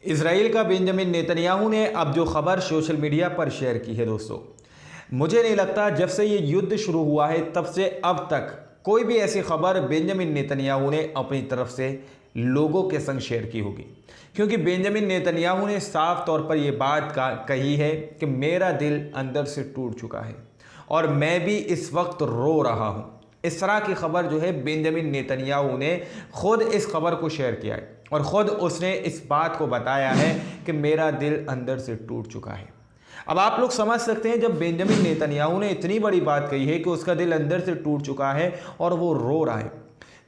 Israel का Benjamin Netanyahu ने अब जो खबर सोशल मीडिया पर शेयर की है दोस्तों, मुझे नहीं लगता जब से ये युद्ध शुरू हुआ है तब से अब तक कोई भी ऐसी खबर बेंजामिन नेतन्याहू ने अपनी तरफ से लोगों के संग शेयर की होगी। क्योंकि बेंजामिन नेतन्याहू ने साफ तौर पर यह बात कही है कि मेरा दिल अंदर से टूट चुका है और मैं भी इस वक्त रो रहा हूँ। इस तरह की खबर जो है बेंजामिन नेतन्याहू ने खुद इस खबर को शेयर किया है और ख़ुद उसने इस बात को बताया है कि मेरा दिल अंदर से टूट चुका है। अब आप लोग समझ सकते हैं, जब बेंजामिन नेतन्याहू ने इतनी बड़ी बात कही है कि उसका दिल अंदर से टूट चुका है और वो रो रहा है,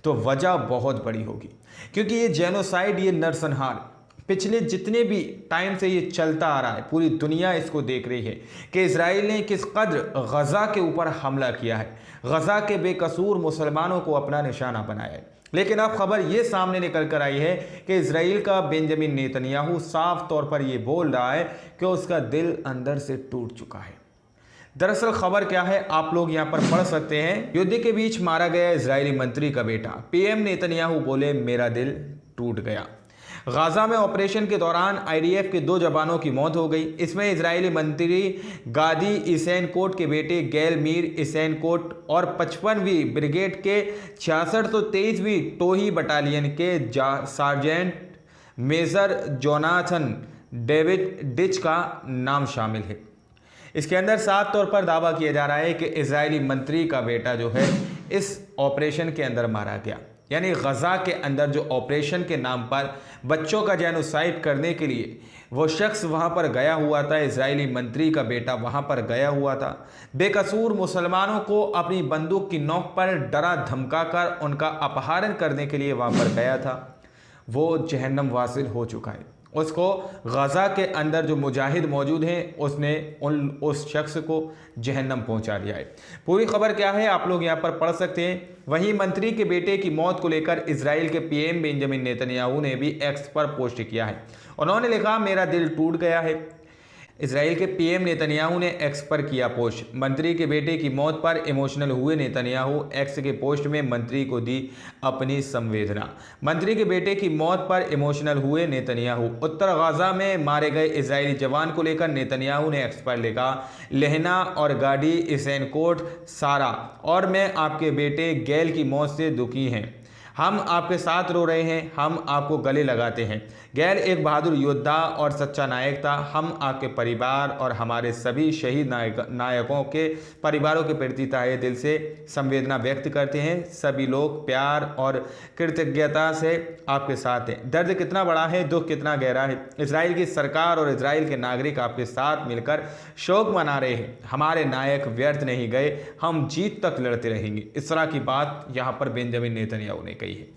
तो वजह बहुत बड़ी होगी। क्योंकि ये जेनोसाइड, ये नरसंहार पिछले जितने भी टाइम से ये चलता आ रहा है, पूरी दुनिया इसको देख रही है कि इजराइल ने किस कद्र गज़ा के ऊपर हमला किया है, गज़ा के बेकसूर मुसलमानों को अपना निशाना बनाया है। लेकिन अब खबर ये सामने निकल कर आई है कि इजराइल का बेंजामिन नेतन्याहू साफ तौर पर ये बोल रहा है कि उसका दिल अंदर से टूट चुका है। दरअसल खबर क्या है आप लोग यहाँ पर पढ़ सकते हैं। युद्ध के बीच मारा गया इजरायली मंत्री का बेटा, पीएम नेतन्याहू बोले मेरा दिल टूट गया। गाजा में ऑपरेशन के दौरान आईडीएफ के 2 जवानों की मौत हो गई। इसमें इजरायली मंत्री गादी इसैनकोट के बेटे गैल मीर इसैनकोट और 55वीं ब्रिगेड के 66 तो 23वीं टोही बटालियन के सार्जेंट मेजर जोनाथन डेविड डिच का नाम शामिल है। इसके अंदर साफ तौर पर दावा किया जा रहा है कि इजरायली मंत्री का बेटा जो है इस ऑपरेशन के अंदर मारा गया। यानी गज़ा के अंदर जो ऑपरेशन के नाम पर बच्चों का जेनोसाइड करने के लिए वो शख्स वहाँ पर गया हुआ था, इजरायली मंत्री का बेटा वहाँ पर गया हुआ था। बेकसूर मुसलमानों को अपनी बंदूक की नोक पर डरा धमका कर उनका अपहरण करने के लिए वहाँ पर गया था। वो जहन्नम वासिल हो चुका है। उसको गज़ा के अंदर जो मुजाहिद मौजूद हैं उसने उस शख्स को जहन्नम पहुंचा दिया है। पूरी खबर क्या है आप लोग यहाँ पर पढ़ सकते हैं। वहीं मंत्री के बेटे की मौत को लेकर इजराइल के पीएम बेंजामिन नेतन्याहू ने भी एक्स पर पोस्ट किया है। उन्होंने लिखा मेरा दिल टूट गया है। इजराइल के पीएम नेतन्याहू ने एक्स पर किया पोस्ट। मंत्री के बेटे की मौत पर इमोशनल हुए नेतन्याहू, एक्स के पोस्ट में मंत्री को दी अपनी संवेदना। मंत्री के बेटे की मौत पर इमोशनल हुए नेतन्याहू। उत्तर गाजा में मारे गए इजरायली जवान को लेकर नेतन्याहू ने एक्स पर लिखा लहना और गाड़ी इसैनकोट सारा और मैं आपके बेटे गैल की मौत से दुखी हैं। हम आपके साथ रो रहे हैं, हम आपको गले लगाते हैं। गैल एक बहादुर योद्धा और सच्चा नायक था। हम आपके परिवार और हमारे सभी शहीद नायकों के परिवारों के प्रति तहे दिल से संवेदना व्यक्त करते हैं। सभी लोग प्यार और कृतज्ञता से आपके साथ हैं। दर्द कितना बड़ा है, दुख कितना गहरा है। इजराइल की सरकार और इजराइल के नागरिक आपके साथ मिलकर शोक मना रहे हैं। हमारे नायक व्यर्थ नहीं गए, हम जीत तक लड़ते रहेंगे। इस तरह की बात यहाँ पर बेंजामिन नेतन्याहू ने कही है।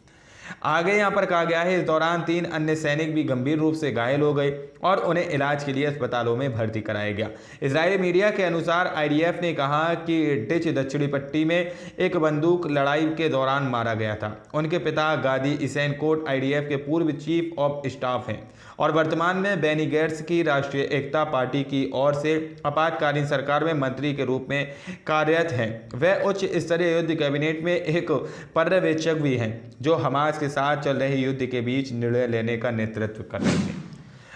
आगे यहाँ पर कहा गया है इस दौरान 3 अन्य सैनिक भी गंभीर रूप से घायल हो गए और उन्हें इलाज के लिए अस्पतालों में भर्ती कराया गया। इजरायली मीडिया के अनुसार आईडीएफ ने कहा कि डिच दक्षिणी पट्टी में एक बंदूक लड़ाई के दौरान मारा गया था। उनके पिता गादी इसैनकोट आईडीएफ के पूर्व चीफ ऑफ स्टाफ हैं और वर्तमान में बेनी गैट्स की राष्ट्रीय एकता पार्टी की ओर से आपातकालीन सरकार में मंत्री के रूप में कार्यरत हैं। वह उच्च स्तरीय युद्ध कैबिनेट में एक पर्यवेक्षक भी हैं जो हमास के साथ चल रहे युद्ध के बीच निर्णय लेने का नेतृत्व कर रहे हैं।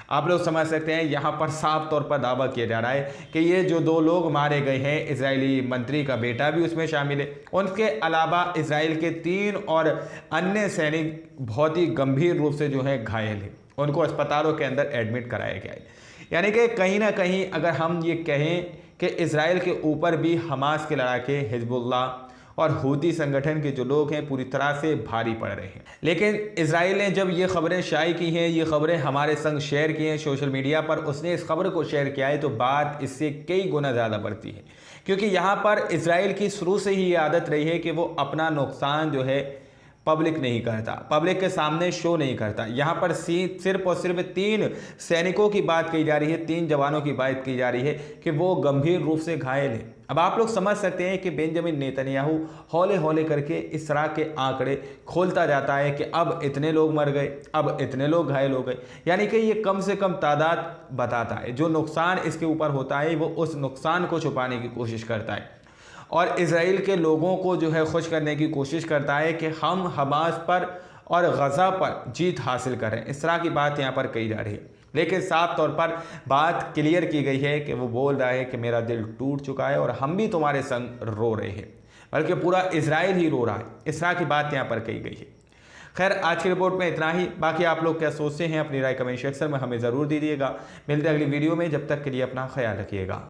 आप लोग समझ सकते हैं, यहाँ पर साफ तौर पर दावा किया जा रहा है कि ये जो 2 लोग मारे गए हैं, इजरायली मंत्री का बेटा भी उसमें शामिल है। उनके अलावा इजराइल के 3 और अन्य सैनिक बहुत ही गंभीर रूप से जो है घायल हैं। उनको अस्पतालों के अंदर एडमिट कराया गया है। यानी कि कहीं ना कहीं अगर हम ये कहें कि इजराइल के ऊपर भी हमास के लड़ाके, हिजबुल्लाह और हूती संगठन के जो लोग हैं पूरी तरह से भारी पड़ रहे हैं। लेकिन इजराइल ने जब ये खबरें शाये की हैं, ये खबरें हमारे संग शेयर की हैं सोशल मीडिया पर, उसने इस खबर को शेयर किया है तो बात इससे कई गुना ज़्यादा बढ़ती है। क्योंकि यहाँ पर इजराइल की शुरू से ही ये आदत रही है कि वो अपना नुकसान जो है पब्लिक नहीं करता, पब्लिक के सामने शो नहीं करता। यहाँ पर सिर्फ और सिर्फ 3 सैनिकों की बात की जा रही है, 3 जवानों की बात की जा रही है कि वो गंभीर रूप से घायल है। अब आप लोग समझ सकते हैं कि बेंजामिन नेतन्याहू हौले हौले करके इस तरह के आंकड़े खोलता जाता है कि अब इतने लोग मर गए, अब इतने लोग घायल हो गए। यानी कि ये कम से कम तादाद बताता है। जो नुकसान इसके ऊपर होता है वो उस नुकसान को छुपाने की कोशिश करता है और इजराइल के लोगों को जो है खुश करने की कोशिश करता है कि हम हमास पर और गज़ा पर जीत हासिल करें। इस तरह की बात यहाँ पर कही जा रही है। लेकिन साफ तौर पर बात क्लियर की गई है कि वो बोल रहा है कि मेरा दिल टूट चुका है और हम भी तुम्हारे संग रो रहे हैं, बल्कि पूरा इजराइल ही रो रहा है। इस तरह की बात यहाँ पर कही गई है। खैर, आज की रिपोर्ट में इतना ही। बाकी आप लोग क्या सोचते हैं अपनी राय कमेंट सेक्शन में हमें ज़रूर दीजिएगा। मिलते हैं अगली वीडियो में, जब तक के लिए अपना ख्याल रखिएगा।